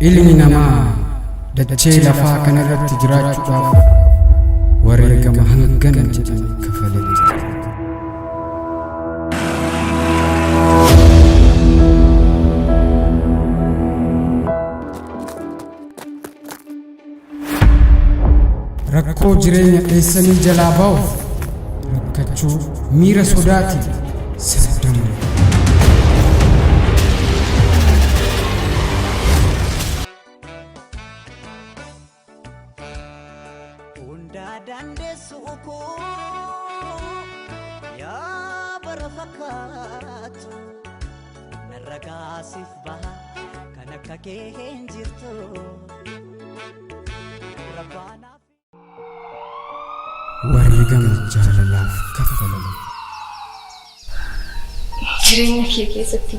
ilmi namaa dachee lafaa kanarratti jiraachuudhaaf wareegama hangana jedhan kafalee jira. Rakkoo jireenya dheessanii jalaa ba'uuf rakkachuu miira sodaatiin sirdamu. Wareegama jaalalaaf kaffalamu. Jireenya kee keessatti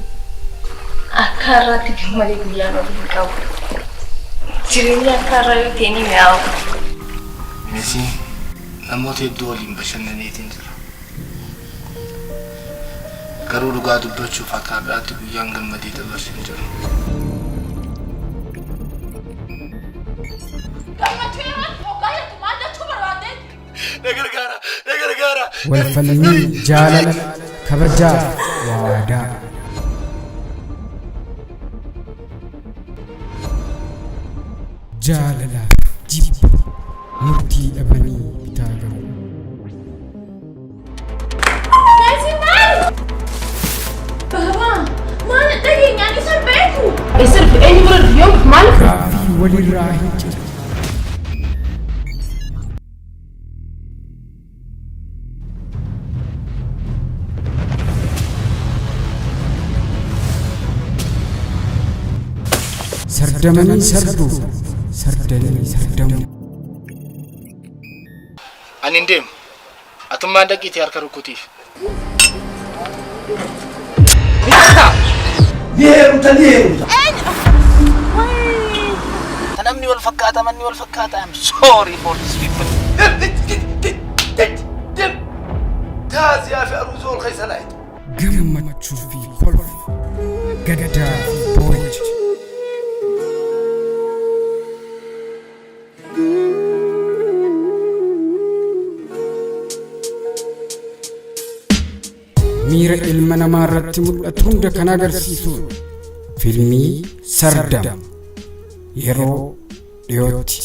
akka har'aatti gammadee guyyaan waliin qabu. Jireenya akka har'aa yoo ta'e ni mi'aawa. Messi namoota hedduu waliin bashannaneetiin jira. Garuu dhugaa dubbachuuf akka har'aatti guyyaan gammadee dabarsee hin jiru. Walfalmii jaalala kabajaa waadaa. Jaalalaaf jibba murtii dhabanii bitaa gahu. Gaaffii walirraa hin jiru. Sardamanii sarduu, sardanii sardamu. Ani hin deemu. Atummaan dhaqiitii harka rukkutiif. Namni wal fakkaata, manni wal fakkaata. I'm sorry for this people. Taaziyaa fi aruuzoo ol keessa laayit. Gammachuu fi kolfi, gaddaa fi boo'icha. Miira ilma namaa irratti mul'atu hunda kan agarsiisu fiilmii Sardam yeroo dhiyootti.